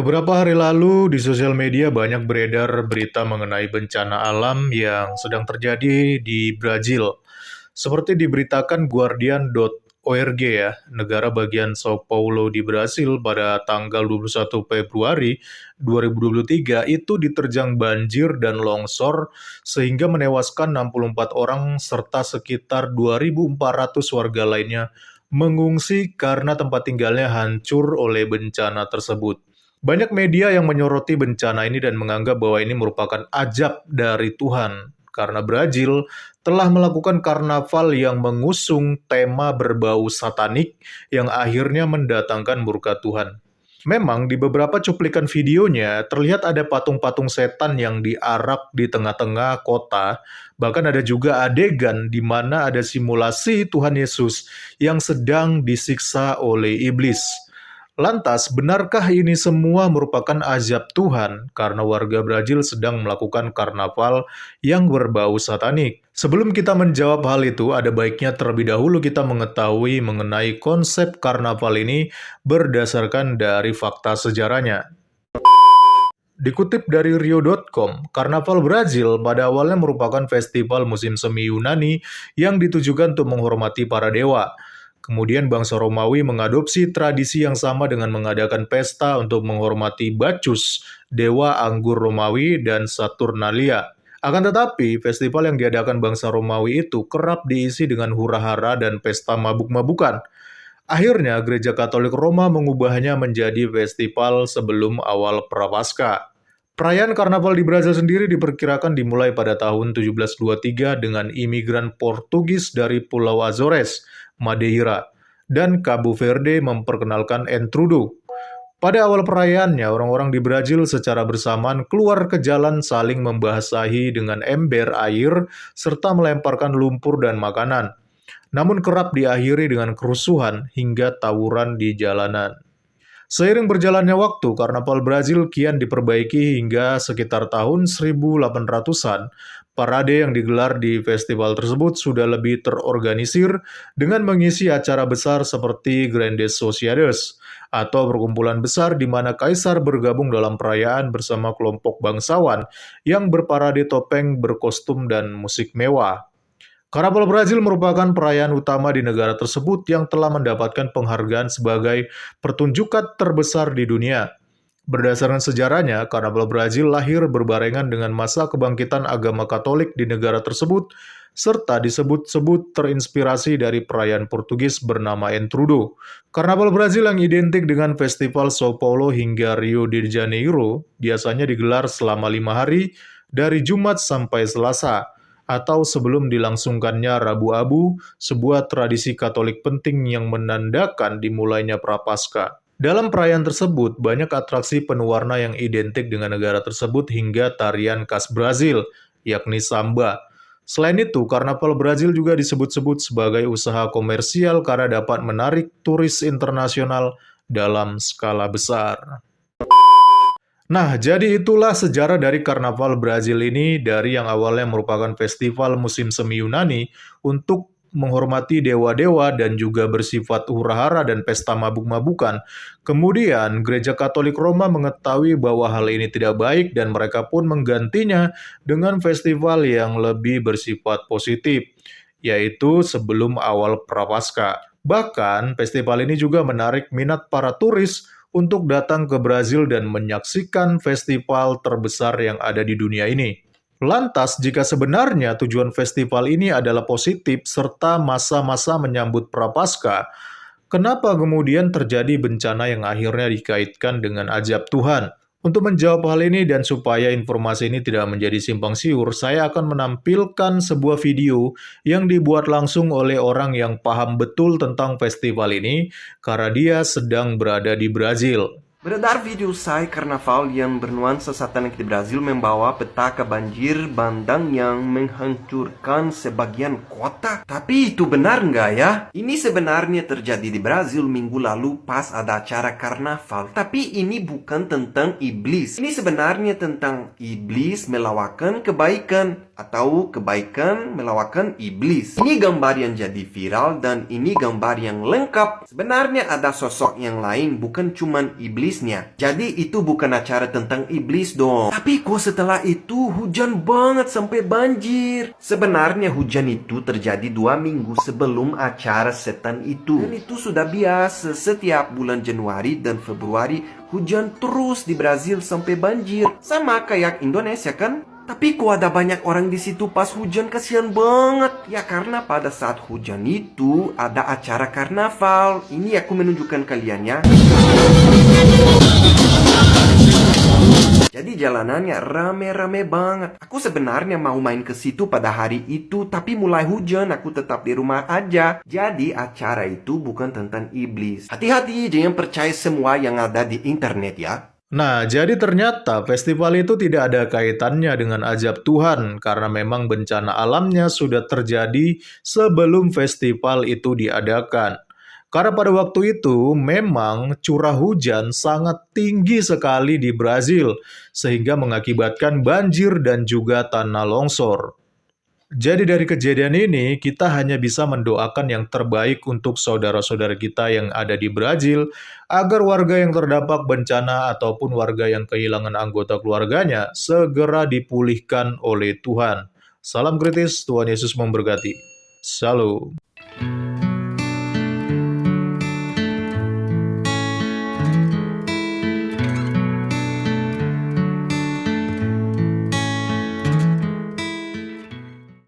Beberapa hari lalu di sosial media banyak beredar berita mengenai bencana alam yang sedang terjadi di Brazil. Seperti diberitakan Guardian.org ya, negara bagian Sao Paulo di Brasil pada tanggal 21 Februari 2023 itu diterjang banjir dan longsor sehingga menewaskan 64 orang serta sekitar 2.400 warga lainnya mengungsi karena tempat tinggalnya hancur oleh bencana tersebut. Banyak media yang menyoroti bencana ini dan menganggap bahwa ini merupakan ajab dari Tuhan, karena Brazil telah melakukan karnaval yang mengusung tema berbau satanik yang akhirnya mendatangkan murka Tuhan. Memang di beberapa cuplikan videonya terlihat ada patung-patung setan yang diarak di tengah-tengah kota. Bahkan ada juga adegan di mana ada simulasi Tuhan Yesus yang sedang disiksa oleh iblis. Lantas, benarkah ini semua merupakan azab Tuhan karena warga Brazil sedang melakukan karnaval yang berbau satanik? Sebelum kita menjawab hal itu, ada baiknya terlebih dahulu kita mengetahui mengenai konsep karnaval ini berdasarkan dari fakta sejarahnya. Dikutip dari Rio.com, Karnaval Brazil pada awalnya merupakan festival musim semi Yunani yang ditujukan untuk menghormati para dewa. Kemudian bangsa Romawi mengadopsi tradisi yang sama dengan mengadakan pesta untuk menghormati Bacchus, dewa anggur Romawi, dan Saturnalia. Akan tetapi, festival yang diadakan bangsa Romawi itu kerap diisi dengan hura-hara dan pesta mabuk-mabukan. Akhirnya, Gereja Katolik Roma mengubahnya menjadi festival sebelum awal Prapaskah. Perayaan Karnaval di Brazil sendiri diperkirakan dimulai pada tahun 1723 dengan imigran Portugis dari Pulau Azores, Madeira, dan Cabo Verde memperkenalkan Entrudo. Pada awal perayaannya, orang-orang di Brazil secara bersamaan keluar ke jalan saling membasahi dengan ember air serta melemparkan lumpur dan makanan. Namun kerap diakhiri dengan kerusuhan hingga tawuran di jalanan. Seiring berjalannya waktu, Karnaval Brazil kian diperbaiki hingga sekitar tahun 1800-an. Parade yang digelar di festival tersebut sudah lebih terorganisir dengan mengisi acara besar seperti Grandes Sociedades atau perkumpulan besar di mana kaisar bergabung dalam perayaan bersama kelompok bangsawan yang berparade topeng, berkostum, dan musik mewah. Karnaval Brazil merupakan perayaan utama di negara tersebut yang telah mendapatkan penghargaan sebagai pertunjukan terbesar di dunia. Berdasarkan sejarahnya, Karnaval Brazil lahir berbarengan dengan masa kebangkitan agama Katolik di negara tersebut, serta disebut-sebut terinspirasi dari perayaan Portugis bernama Entrudo. Karnaval Brazil yang identik dengan Festival Sao Paulo hingga Rio de Janeiro biasanya digelar selama 5 hari dari Jumat sampai Selasa, atau sebelum dilangsungkannya Rabu Abu, sebuah tradisi Katolik penting yang menandakan dimulainya Prapaskah. Dalam perayaan tersebut, banyak atraksi penuh warna yang identik dengan negara tersebut hingga tarian khas Brazil, yakni samba. Selain itu, Karnaval Brazil juga disebut-sebut sebagai usaha komersial karena dapat menarik turis internasional dalam skala besar. Nah, jadi itulah sejarah dari Karnaval Brazil ini, dari yang awalnya merupakan festival musim semi Yunani untuk menghormati dewa-dewa dan juga bersifat hura-hara dan pesta mabuk-mabukan. Kemudian, Gereja Katolik Roma mengetahui bahwa hal ini tidak baik dan mereka pun menggantinya dengan festival yang lebih bersifat positif, yaitu sebelum awal Prapaskah. Bahkan, festival ini juga menarik minat para turis untuk datang ke Brazil dan menyaksikan festival terbesar yang ada di dunia ini. Lantas, jika sebenarnya tujuan festival ini adalah positif serta masa-masa menyambut Prapaskah, kenapa kemudian terjadi bencana yang akhirnya dikaitkan dengan azab Tuhan? Untuk menjawab hal ini dan supaya informasi ini tidak menjadi simpang siur, saya akan menampilkan sebuah video yang dibuat langsung oleh orang yang paham betul tentang festival ini karena dia sedang berada di Brazil. Beredar video usai karnaval yang bernuansa satanik di Brazil membawa petaka banjir bandang yang menghancurkan sebagian kota. Tapi itu benar nggak ya? Ini sebenarnya terjadi di Brazil minggu lalu pas ada acara karnaval. Tapi ini bukan tentang iblis. Ini sebenarnya tentang iblis melawan kebaikan atau kebaikan melawan iblis. Ini gambar yang jadi viral dan ini gambar yang lengkap. Sebenarnya ada sosok yang lain, bukan cuman iblis iblisnya. Jadi itu bukan acara tentang iblis dong. Tapi kok setelah itu hujan banget sampai banjir. Sebenarnya hujan itu terjadi 2 minggu sebelum acara setan itu. Dan itu sudah biasa, setiap bulan Januari dan Februari hujan terus di Brazil sampai banjir. Sama kayak Indonesia kan? Tapi kok ada banyak orang di situ pas hujan, kasihan banget. Ya karena pada saat hujan itu ada acara karnaval. Ini aku menunjukkan kalian ya. Jadi jalanannya rame-rame banget. Aku sebenarnya mau main ke situ pada hari itu, tapi mulai hujan, aku tetap di rumah aja. Jadi acara itu bukan tentang iblis. Hati-hati, jangan percaya semua yang ada di internet ya. Nah, jadi ternyata festival itu tidak ada kaitannya dengan azab Tuhan karena memang bencana alamnya sudah terjadi sebelum festival itu diadakan. Karena pada waktu itu memang curah hujan sangat tinggi sekali di Brazil sehingga mengakibatkan banjir dan juga tanah longsor. Jadi dari kejadian ini, kita hanya bisa mendoakan yang terbaik untuk saudara-saudara kita yang ada di Brazil, agar warga yang terdampak bencana ataupun warga yang kehilangan anggota keluarganya segera dipulihkan oleh Tuhan. Salam kritis, Tuhan Yesus memberkati. Shalom.